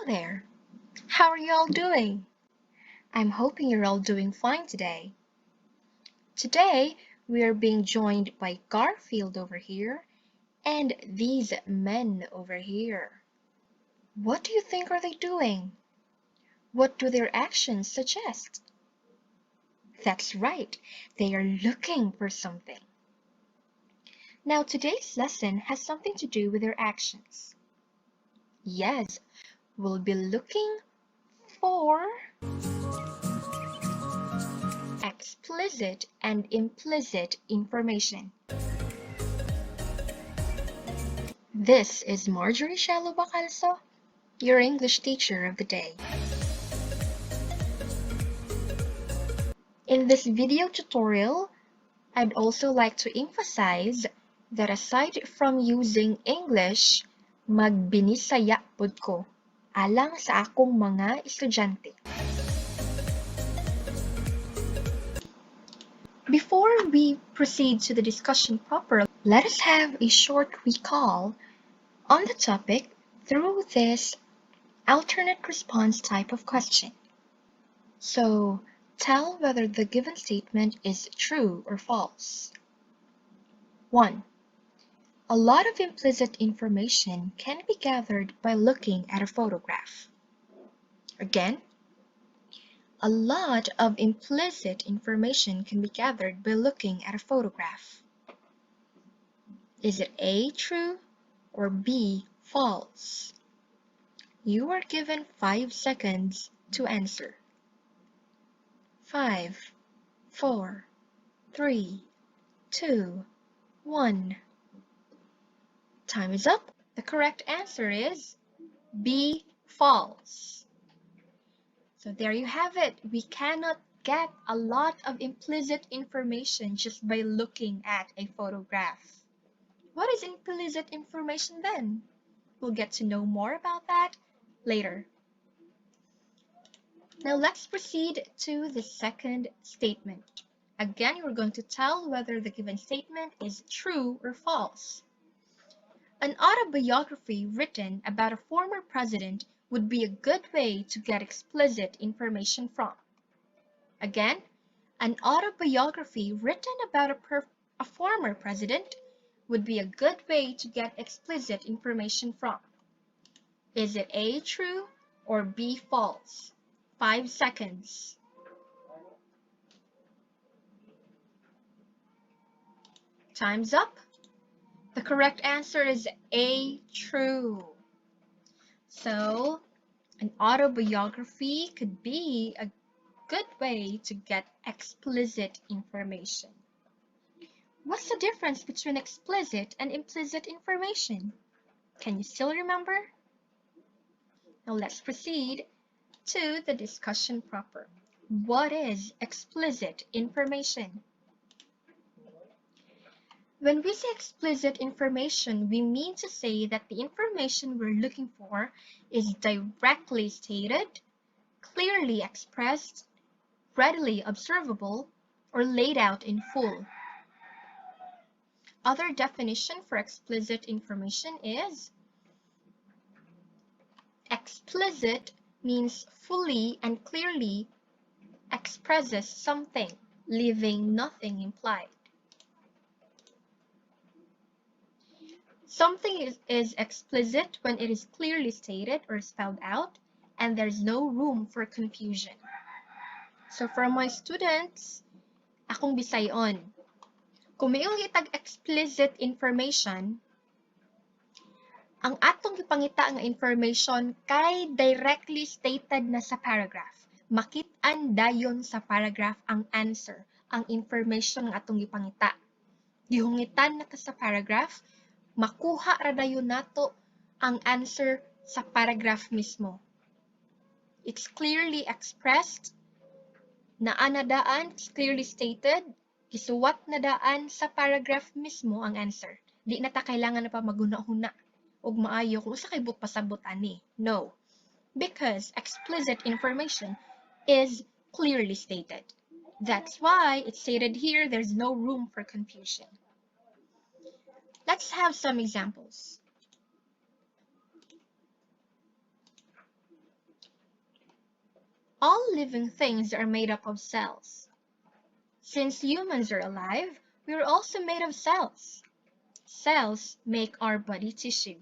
there! How are you all doing? I'm hoping you're all doing fine today. Today, we are being joined by Garfield over here and these men over here. What do you think are they doing? What do their actions suggest? That's right, they are looking for something. Now, today's lesson has something to do with their actions. Yes, we'll be looking for explicit and implicit information. This is Marjorie Shallow Bacalso, your English teacher of the day. In this video tutorial, I'd also like to emphasize that aside from using English, magbinisaya pod ko alang sa akong mga estudyante. Before we proceed to the discussion proper, let us have a short recall on the topic through this alternate response type of question. So, tell whether the given statement is true or false. 1. A lot of implicit information can be gathered by looking at a photograph. Again, a lot of implicit information can be gathered by looking at a photograph. Is it A, true, or B, false? You are given 5 seconds to answer. 5, 4, 3, 2, 1. Time is up. The correct answer is B, false. So there you have it. We cannot get a lot of implicit information just by looking at a photograph. What is implicit information then? We'll get to know more about that later. Now let's proceed to the second statement. Again, you're going to tell whether the given statement is true or false. An autobiography written about a former president would be a good way to get explicit information from. Again, an autobiography written about a former president would be a good way to get explicit information from. Is it A, true, or B, false? 5 seconds. Time's up. The correct answer is A, true. So, an autobiography could be a good way to get explicit information. What's the difference between explicit and implicit information? Can you still remember? Now let's proceed to the discussion proper. What is explicit information? When we say explicit information, we mean to say that the information we're looking for is directly stated, clearly expressed, readily observable, or laid out in full. Other definition for explicit information is explicit means fully and clearly expresses something, leaving nothing implied. Something is explicit when it is clearly stated or spelled out and there's no room for confusion. So for my students, akong Bisayon, kung mayong itag explicit information, ang atong gipangita nga information kay directly stated na sa paragraph. Makit-an dayon sa paragraph ang answer, ang information nga atong gipangita. Gihungitan na ta sa paragraph, makuha ra dayon nato ang answer sa paragraph mismo. It's clearly expressed, naanadaan, it's clearly stated, gisuwat na daan sa paragraph mismo ang answer. Di na ta kailangan na pa maguna-huna ug maayo kung sa kay but pasabot ani. No. Because explicit information is clearly stated. That's why it's stated here there's no room for confusion. Let's have some examples. All living things are made up of cells. Since humans are alive, we are also made of cells. Cells make our body tissue.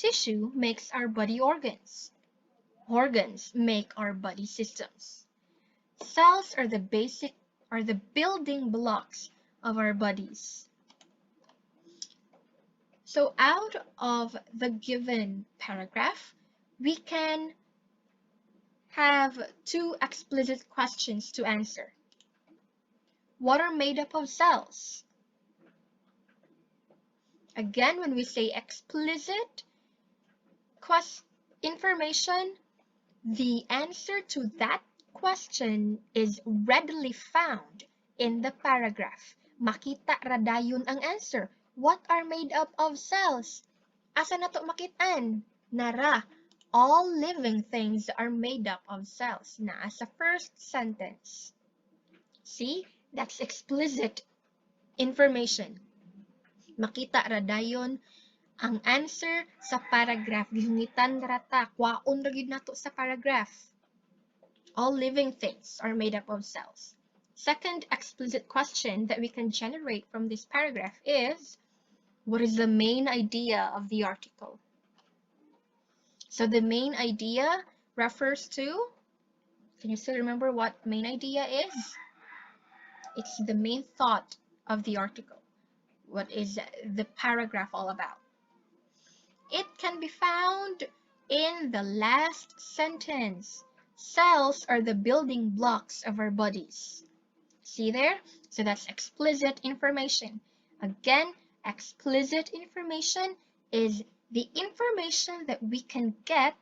Tissue makes our body organs. Organs make our body systems. Cells are the building blocks of our bodies. So out of the given paragraph, we can have two explicit questions to answer. What are made up of cells? Again, when we say explicit information, the answer to that question is readily found in the paragraph. Makita radayon ang answer. What are made up of cells? Asa na to makitaan? Nara, all living things are made up of cells. Naa sa first sentence. See, that's explicit information. Makita radayon ang answer sa paragraph. Gihungitan rata, kwaon ra gyud nato sa paragraph. All living things are made up of cells. Second explicit question that we can generate from this paragraph is, what is the main idea of the article? So the main idea refers to, can you still remember what main idea is? It's the main thought of the article. What is the paragraph all about? It can be found in the last sentence. Cells are the building blocks of our bodies. See there? So that's explicit information. Again, explicit information is the information that we can get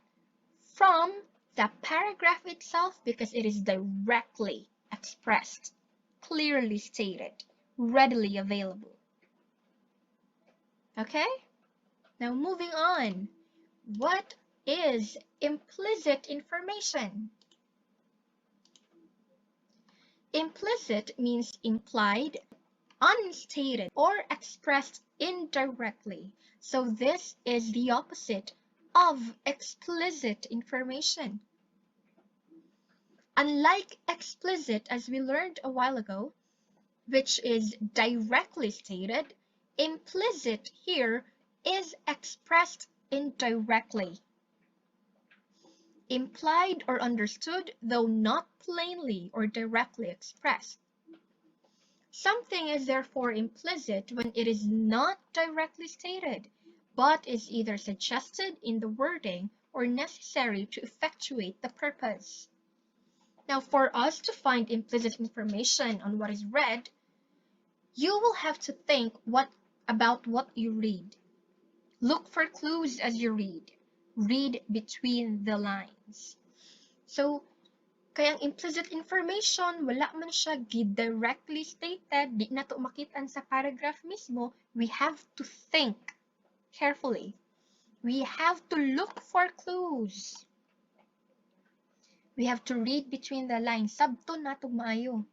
from the paragraph itself because it is directly expressed, clearly stated, readily available. Okay? Now moving on. What is implicit information? Implicit means implied, unstated, or expressed indirectly. So this is the opposite of explicit information. Unlike explicit, as we learned a while ago, which is directly stated, implicit here is expressed indirectly. Implied or understood, though not plainly or directly expressed. Something is therefore implicit when it is not directly stated, but is either suggested in the wording or necessary to effectuate the purpose. Now, for us to find implicit information on what is read, you will have to think about what you read. Look for clues as you read. Read between the lines. So, kaya ang implicit information, wala man siya directly stated, di na to makitaan sa paragraph mismo, we have to think carefully. We have to look for clues. We have to read between the lines. Sabto na to maayo.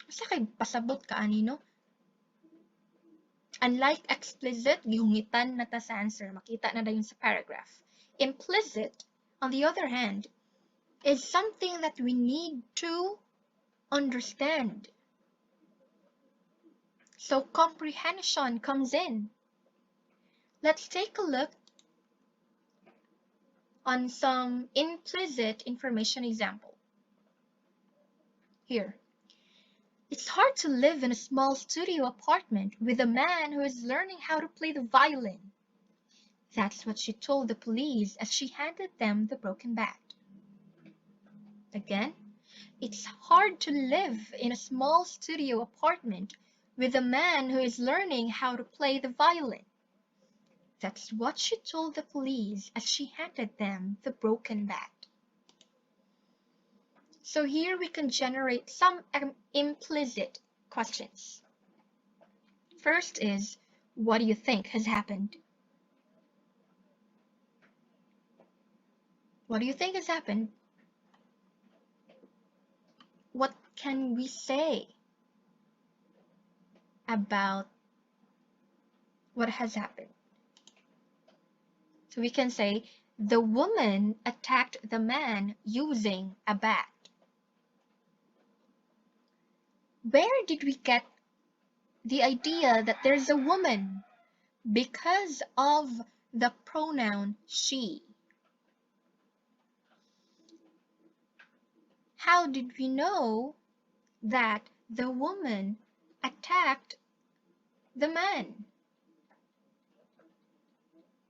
Asa kay pasabot ka ani, no? Unlike explicit, gihungitan na ta sa answer. Makita na dayon sa paragraph. Implicit, on the other hand, is something that we need to understand. So comprehension comes in. Let's take a look on some implicit information example. Here. It's hard to live in a small studio apartment with a man who is learning how to play the violin. That's what she told the police as she handed them the broken bat. Again, it's hard to live in a small studio apartment with a man who is learning how to play the violin. That's what she told the police as she handed them the broken bat. So here we can generate some implicit questions. First is, what do you think has happened? What do you think has happened? What can we say about what has happened? So we can say, The woman attacked the man using a bat. Where did we get the idea that there's a woman? Because of the pronoun she. How did we know that the woman attacked the man?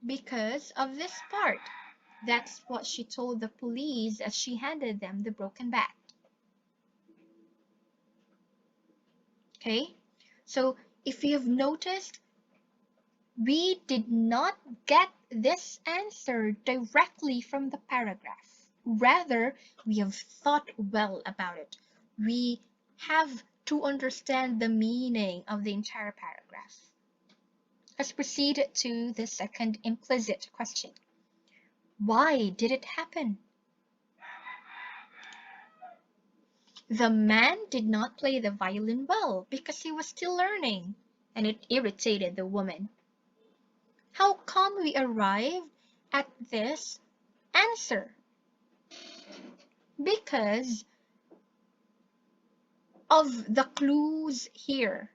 Because of this part. That's what she told the police as she handed them the broken bat. Okay, so if you've noticed, we did not get this answer directly from the paragraph. Rather, we have thought well about it. We have to understand the meaning of the entire paragraph. Let's proceed to the second implicit question. Why did it happen? The man did not play the violin well because he was still learning, and it irritated the woman. How come we arrived at this answer? Because of the clues here.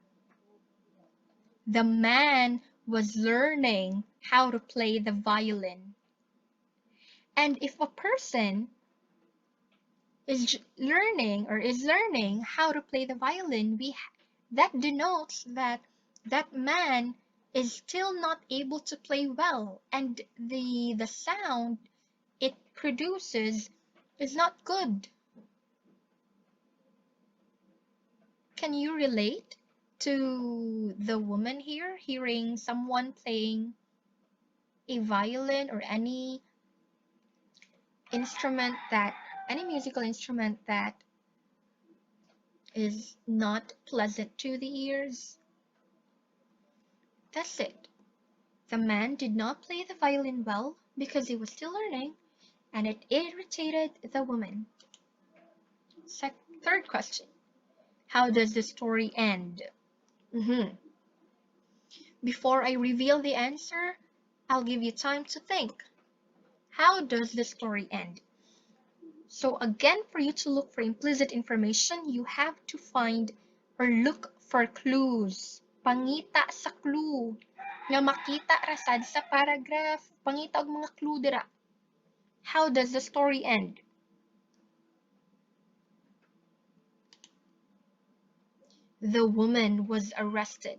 The man was learning how to play the violin. And if a person is learning how to play the violin, that denotes that that man is still not able to play well, and the sound it produces is not good. Can you relate to the woman here hearing someone playing a violin or any musical instrument that is not pleasant to the ears? That's it. The man did not play the violin well because he was still learning, and it irritated the woman. Third question. How does the story end? Before I reveal the answer, I'll give you time to think. How does the story end? So again, for you to look for implicit information, you have to find or look for clues. Pangita sa clue. Nga makita rasad sa paragraph. Pangita og mga clue dira. How does the story end? The woman was arrested.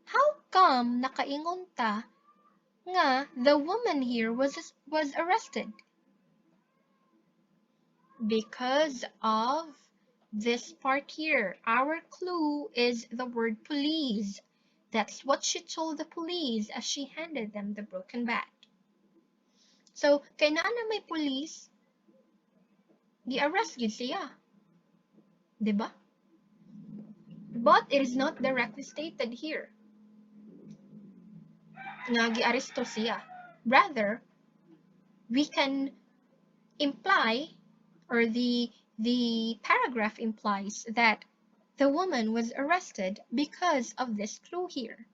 How come nakaingon ta nga the woman here was arrested? Because of this part here. Our clue is the word police. That's what she told the police as she handed them the broken bat. So, kay naa na may police, gi-arrest gid siya. Diba? But it is not directly stated here nga gi-aresto siya. Rather, we can imply, or the paragraph implies that the woman was arrested because of this clue here.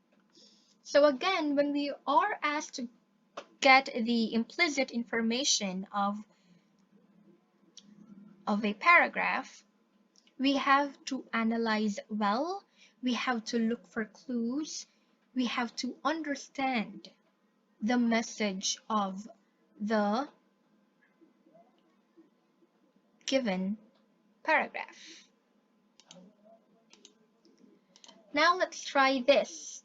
So again, when we are asked to get the implicit information of a paragraph, we have to analyze well, we have to look for clues, we have to understand the message of the given paragraph. Now let's try this.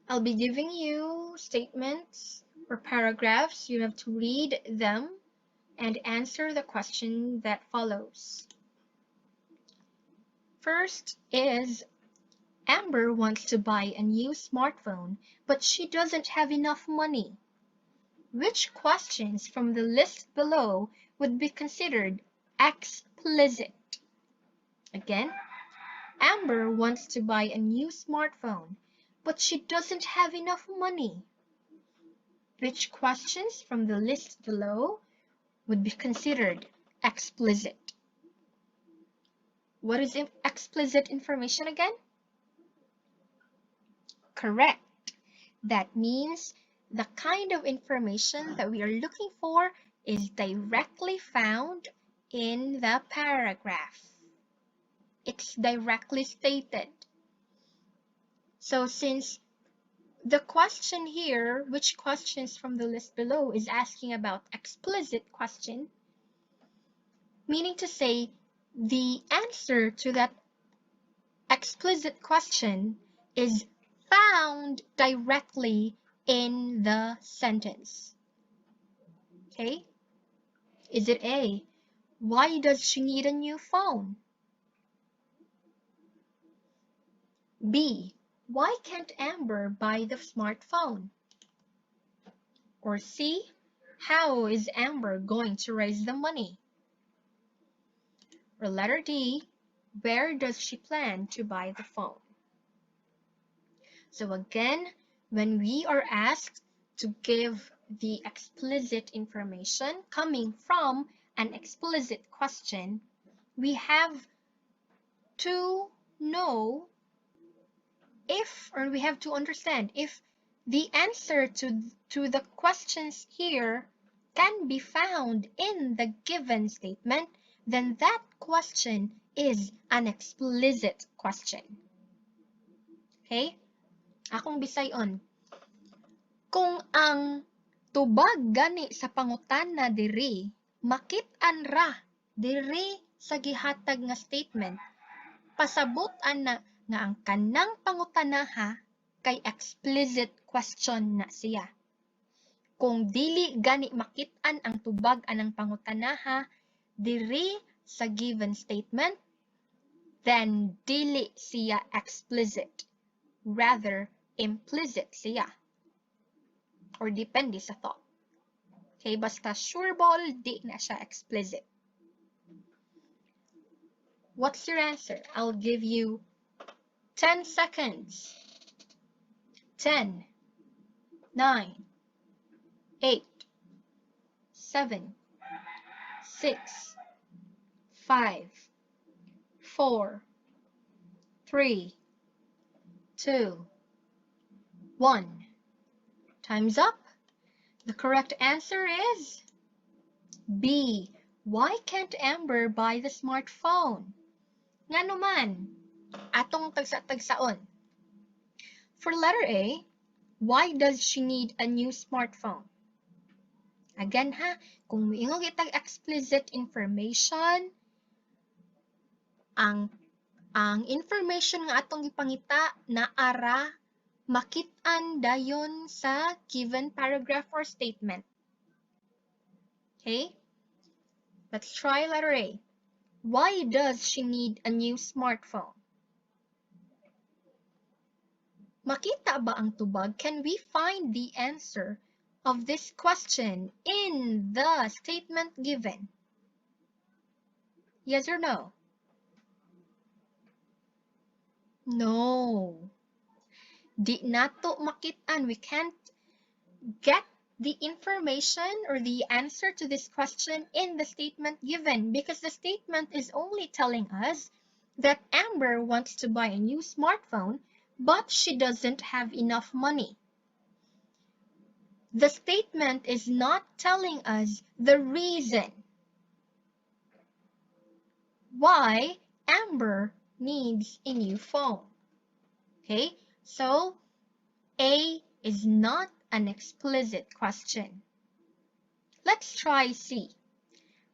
I'll be giving you statements or paragraphs. You have to read them and answer the question that follows. First is, Amber wants to buy a new smartphone, but she doesn't have enough money. Which questions from the list below would be considered explicit? Again, Amber wants to buy a new smartphone, but she doesn't have enough money. Which questions from the list below would be considered explicit? What is explicit information again? Correct. That means the kind of information that we are looking for is directly found in the paragraph. It's directly stated. So since the question here, which questions from the list below, is asking about explicit question, meaning to say the answer to that explicit question is found directly in the sentence. Okay? Is it A, why does she need a new phone? B, why can't Amber buy the smartphone? Or C, how is Amber going to raise the money? Or letter D, where does she plan to buy the phone? So again, when we are asked to give the explicit information coming from an explicit question, we have to know if, or we have to understand if the answer to the questions here can be found in the given statement, then that question is an explicit question. Okay? Akong bisayon. Kung ang tubag gani sa pangutana diri, makit-an ra diri sa gihatag nga statement, pasabot-an na nga ang kanang pangutanaha kay explicit question na siya. Kung dili gani makit-an ang tubag anang pangutanaha diri sa given statement, then dili siya explicit. Rather, implicit siya. Or depende sa thought. Okay, basta sure ball, di na siya explicit. What's your answer? I'll give you 10 seconds. 10, 9, 8, 7, 6, 5, 4, 3, 2, 1. Time's up. The correct answer is B. Why can't Amber buy the smartphone? Nga naman, atong tagsa-tagsaon. For letter A, why does she need a new smartphone? Again ha, kung miingog itag explicit information, ang information nga atong ipangita na ara makit-an dayon sa given paragraph or statement. Okay? Let's try letter A. Why does she need a new smartphone? Makita ba ang tubag? Can we find the answer of this question in the statement given? Yes or no? No. Di nato makit-an. We can't get the information or the answer to this question in the statement given because the statement is only telling us that Amber wants to buy a new smartphone, but she doesn't have enough money. The statement is not telling us the reason why Amber needs a new phone. Okay, so A is not an explicit question. Let's try C.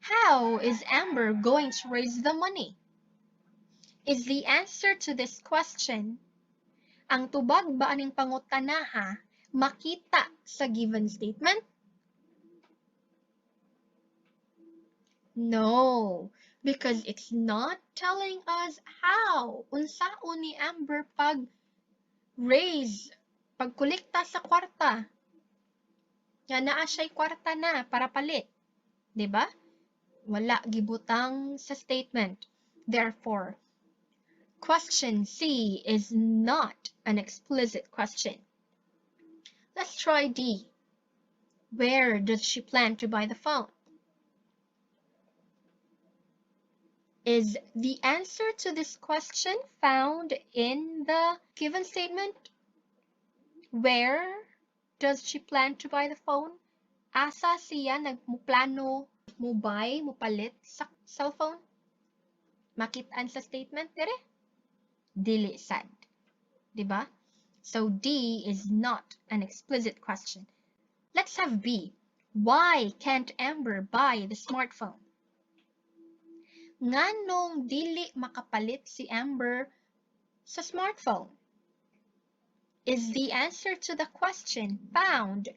How is Amber going to raise the money? Is the answer to this question, ang tubag ba aning pangutanaha makita sa given statement? No, because it's not telling us how. Unsaon ni Amber pagkolekta sa kwarta. Nga naa siya'y kwarta na para palit. Diba? Wala gibutang sa statement. Therefore, question C is not an explicit question. Let's try D. Where does she plan to buy the phone? Is the answer to this question found in the given statement? Where does she plan to buy the phone? Asa siya nagmuplano mupalit sa cellphone? Makitaan sa statement dire? Dili sad. Diba? So D is not an explicit question. Let's have B. Why can't Amber buy the smartphone? Nganong dili makapalit si Amber sa smartphone? Is the answer to the question found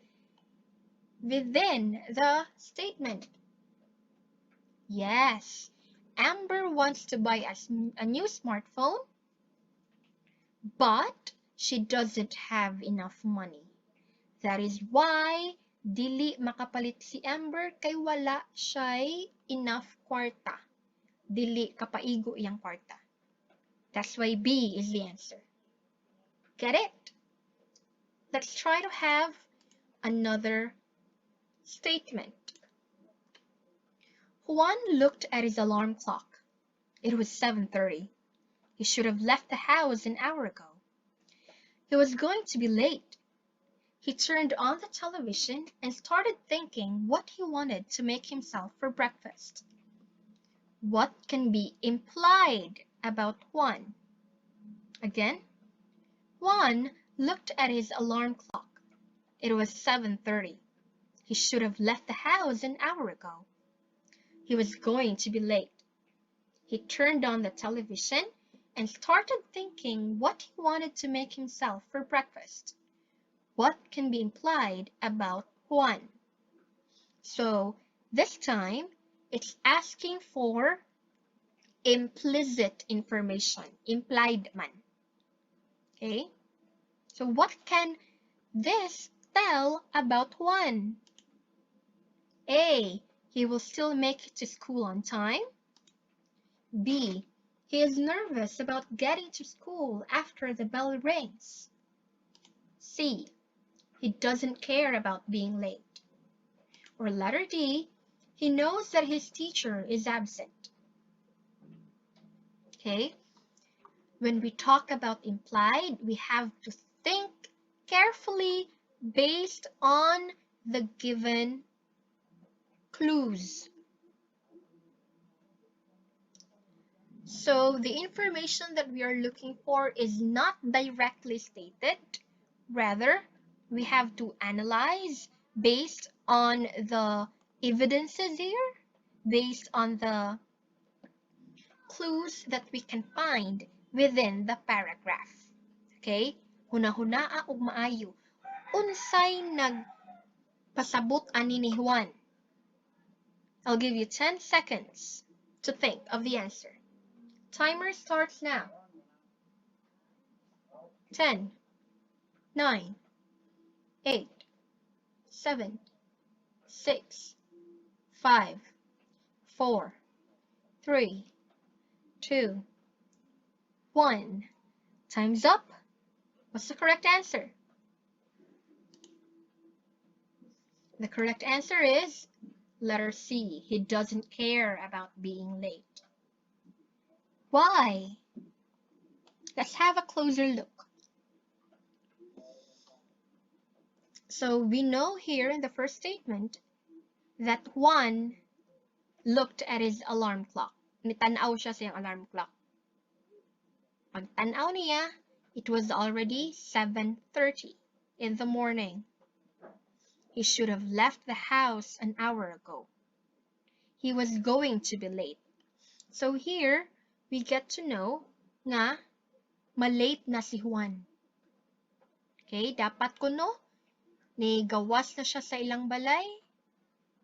within the statement? Yes. Amber wants to buy a new smartphone, but she doesn't have enough money. That is why dili makapalit si Amber kay wala siya'y enough kwarta. Dili kapaigo iyang kwarta. That's why B is the answer. Get it? Let's try to have another statement. Juan looked at his alarm clock. It was 7:30. He should have left the house an hour ago. He was going to be late. He turned on the television and started thinking what he wanted to make himself for breakfast. What can be implied about Juan? Again, Juan looked at his alarm clock. It was 7:30. He should have left the house an hour ago. He was going to be late. He turned on the television and started thinking what he wanted to make himself for breakfast. What can be implied about Juan? So this time, it's asking for implicit information, implied man. Okay? So what can this tell about Juan? A. He will still make it to school on time. B. He is nervous about getting to school after the bell rings. C. He doesn't care about being late. Or letter D. He knows that his teacher is absent. Okay? When we talk about implied, we have to think carefully based on the given clues. So the information that we are looking for is not directly stated. Rather, we have to analyze based on the evidences here, based on the clues that we can find within the paragraph. Okay? Hunahunaa ug maayo. Unsay nagpasabot ani ni Juan? I'll give you 10 seconds to think of the answer. Timer starts now. 10, 9, 8, 7, 6, 5, 4, 3, 2, 1. Time's up. What's the correct answer? The correct answer is letter C. He doesn't care about being late. Why? Let's have a closer look. So we know here in the first statement that Juan looked at his alarm clock. Nitanaw siya sa alarm clock. Pagtanaw niya, it was already 7:30 in the morning. He should have left the house an hour ago. He was going to be late. So here, we get to know nga malate na si Juan. Okay, dapat kuno ni gawas na siya sa ilang balay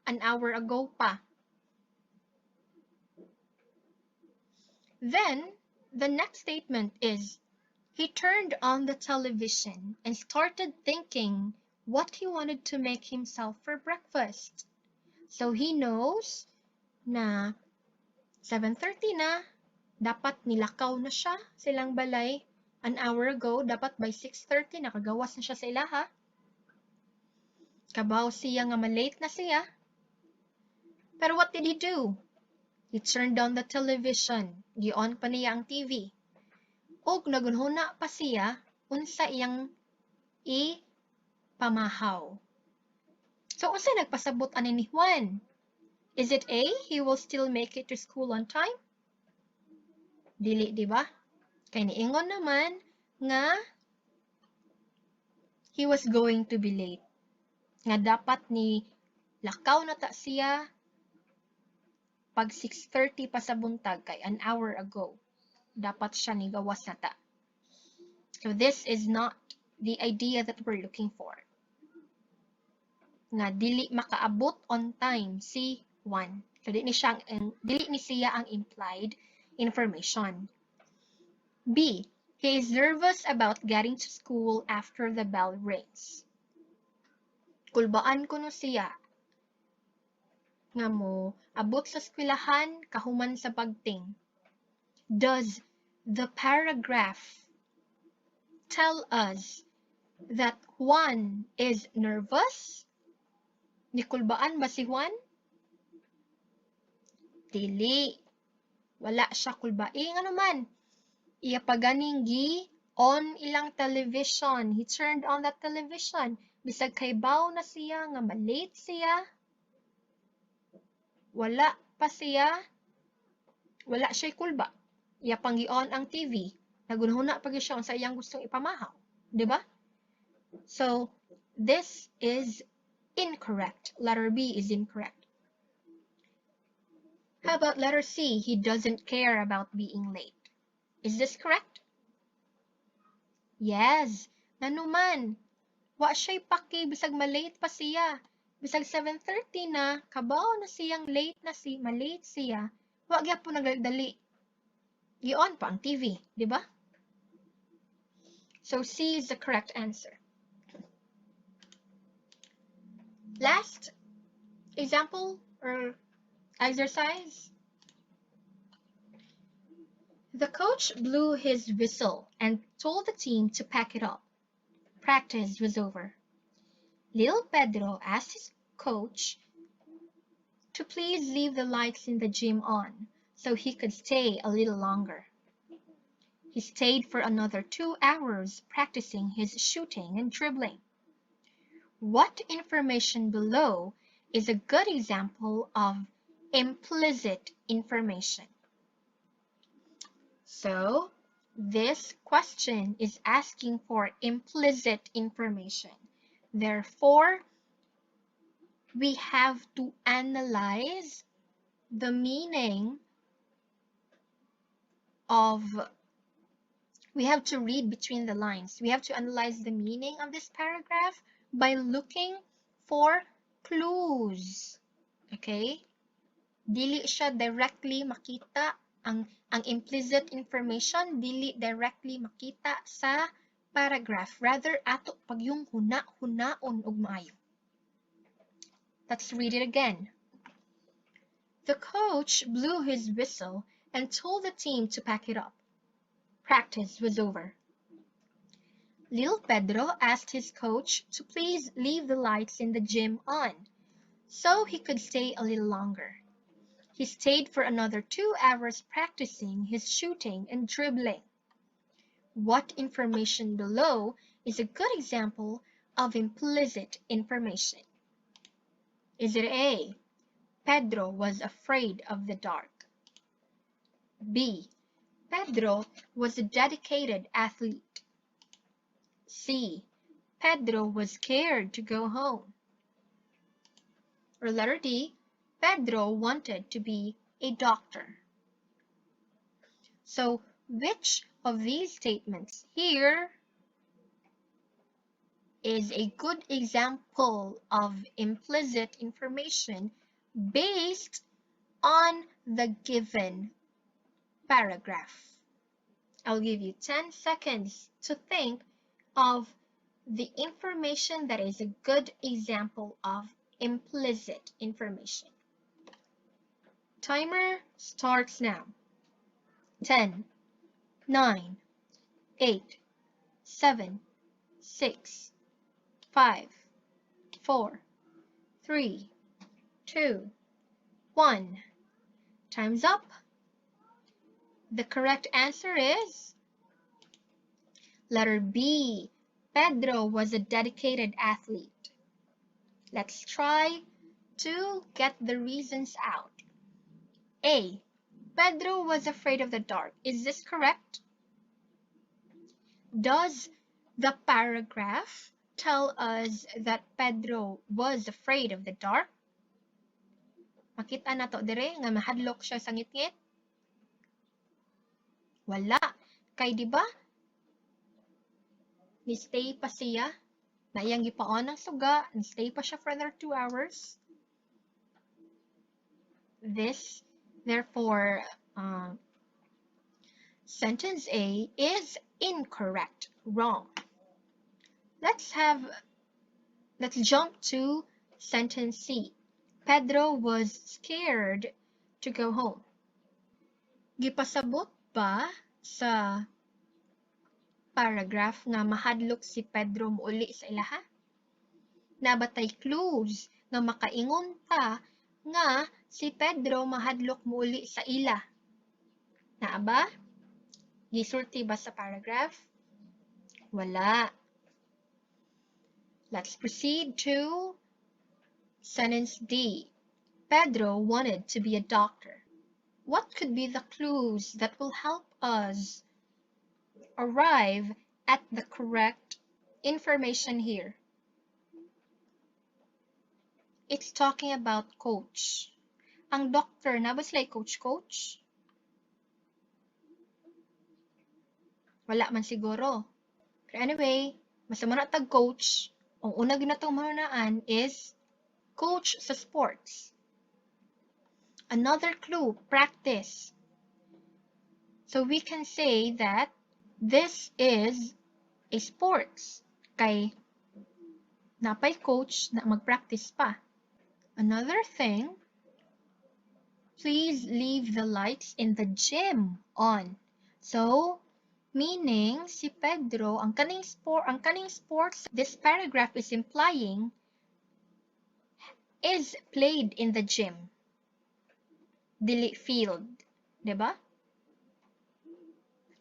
an hour ago pa. Then, the next statement is, he turned on the television and started thinking what he wanted to make himself for breakfast. So he knows na 7:30 na, dapat nilakaw na siya sa ilang balay an hour ago, dapat by 6:30 nakagawas na siya sa ilaha. Kabaw siya nga malate na siya. Pero what did he do? He turned on the television. Gi-on pa niya ang TV. Og nagunhuna pa siya unsa iyang pamahaw. So, unsa nagpasabot ani ni Juan? Is it A, he will still make it to school on time? Dili, di ba? Kay niingon naman nga he was going to be late. Nga dapat ni lakaw na ta siya pag 6:30 pa sa buntag kay an hour ago. Dapat siya ni gawas na ta. So this is not the idea that we're looking for. Nga dili makaabot on time si Juan. So dili ni siya ang implied information. B, he is nervous about getting to school after the bell rings. Kulbaan ko no siya nga mo abot sa eskwelahan kahuman sa pagting. Does the paragraph tell us that Juan is nervous? Nikulbaan ba si Juan? Dili. Wala siya kulbai. Ano man? Iya paganing on ilang television. He turned on that television. Bisag kay baw na siya nga malate siya. Wala pa siya. Wala siya kulba. Iya panggi-on ang TV. Nagunhuna pag siya sa iyang gustong ipamahaw. Diba? So, this is incorrect. Letter B is incorrect. How about letter C? He doesn't care about being late. Is this correct? Yes. Nanuman. Wa siya'y paki bisag malate pa siya. Bisag 7:30 na, kabaw na siyang malate siya. Wa gyud po nagdali. Gi-on pa ang TV, di ba? So C is the correct answer. Last example or exercise. The coach blew his whistle and told the team to pack it up. Practice was over. Little Pedro asked his coach to please leave the lights in the gym on so he could stay a little longer. He stayed for another 2 hours practicing his shooting and dribbling. What information below is a good example of implicit information? So, this question is asking for implicit information. Therefore, we have to analyze the meaning of, we have to read between the lines. We have to analyze the meaning of this paragraph by looking for clues. Okay? Dili siya directly makita ang implicit information, dili directly makita sa paragraph. Rather, ato pag yung huna-hunaon og maayo. Let's read it again. The coach blew his whistle and told the team to pack it up. Practice was over. Little Pedro asked his coach to please leave the lights in the gym on so he could stay a little longer. He stayed for another 2 hours practicing his shooting and dribbling. What information below is a good example of implicit information? Is it A, Pedro was afraid of the dark? B, Pedro was a dedicated athlete? C, Pedro was scared to go home? Or letter D, Pedro wanted to be a doctor? So, which of these statements here is a good example of implicit information based on the given paragraph? I'll give you 10 seconds to think of the information that is a good example of implicit information. Timer starts now. 10, 9, 8, 7, 6, 5, 4, 3, 2, 1. Time's up. The correct answer is letter B. Pedro was a dedicated athlete. Let's try to get the reasons out. A. Pedro was afraid of the dark. Is this correct? Does the paragraph tell us that Pedro was afraid of the dark? Makita na to dire nga mahadlok siya sa ngit-ngit? Wala. Kay di ba? Ni-stay pa siya. Na iyang gipaon ng suga. Ni-stay pa siya for another 2 hours. This, therefore, sentence A is incorrect, wrong. Let's jump to sentence C. Pedro was scared to go home. Gipasabot ba sa paragraph nga mahadlok si Pedro muuli sa ilaha? Nabatay clues nga makaingon ta nga si Pedro mahadlok muuli sa ila. Naa ba? Gisulti ba sa paragraph? Wala. Let's proceed to sentence D. Pedro wanted to be a doctor. What could be the clues that will help us arrive at the correct information here? It's talking about coach. Ang doctor, na ba sila coach? Wala man siguro. But anyway, basta man tag coach, ang una ginatong manunaan is coach sa sports. Another clue, practice. So we can say that this is a sports. Kay napay coach na mag-practice pa. Another thing, please leave the lights in the gym on. So, meaning si Pedro, ang kaning sports this paragraph is implying is played in the gym. Dili field, diba?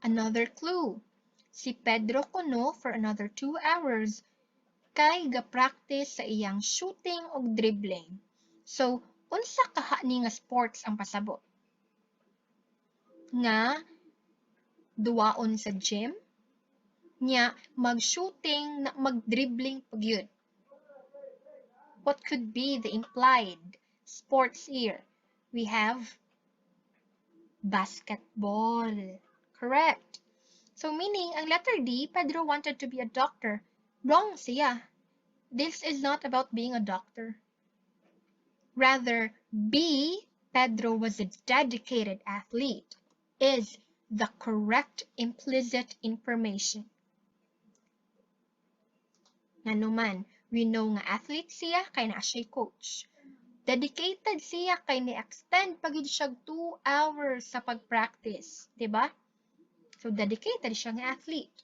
Another clue, si Pedro kuno for another 2 hours kay ga-practice sa iyang shooting og dribbling. So, unsa kaha ni nga sports ang pasabot? Nga duwaon sa gym, nya mag-shooting na mag-dribbling pagyud. What could be the implied sports here? We have basketball. Correct. So meaning, ang letter D, Pedro wanted to be a doctor. Wrong siya. This is not about being a doctor. Rather, B, Pedro was a dedicated athlete, is the correct implicit information. Nanuman, we know nga athlete siya kay na siya coach. Dedicated siya kay ni-extend pagid siya 2 hours sa pag-practice. Diba? So, dedicated siya nga athlete.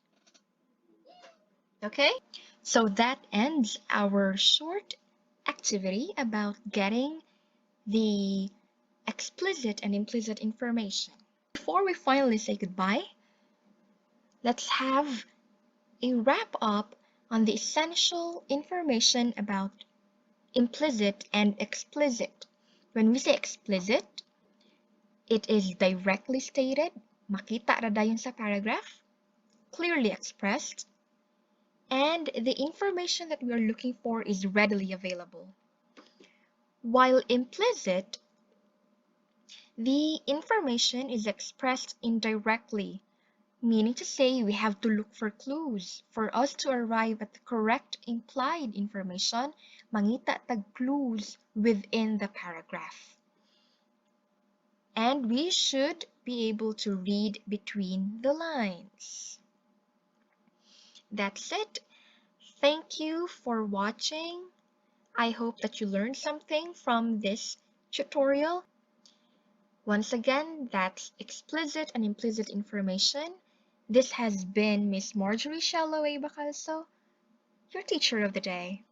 Okay? So, that ends our short activity about getting the explicit and implicit information. Before we finally say goodbye, let's have a wrap-up on the essential information about implicit and explicit. When we say explicit, it is directly stated, makita ra dayon sa paragraph, clearly expressed, and the information that we are looking for is readily available. While implicit, the information is expressed indirectly, meaning to say we have to look for clues for us to arrive at the correct implied information, mangita tag clues within the paragraph. And we should be able to read between the lines. That's it. Thank you for watching. I hope that you learned something from this tutorial. Once again, that's explicit and implicit information. This has been Miss Marjorie Shalloway Bacalso, your teacher of the day.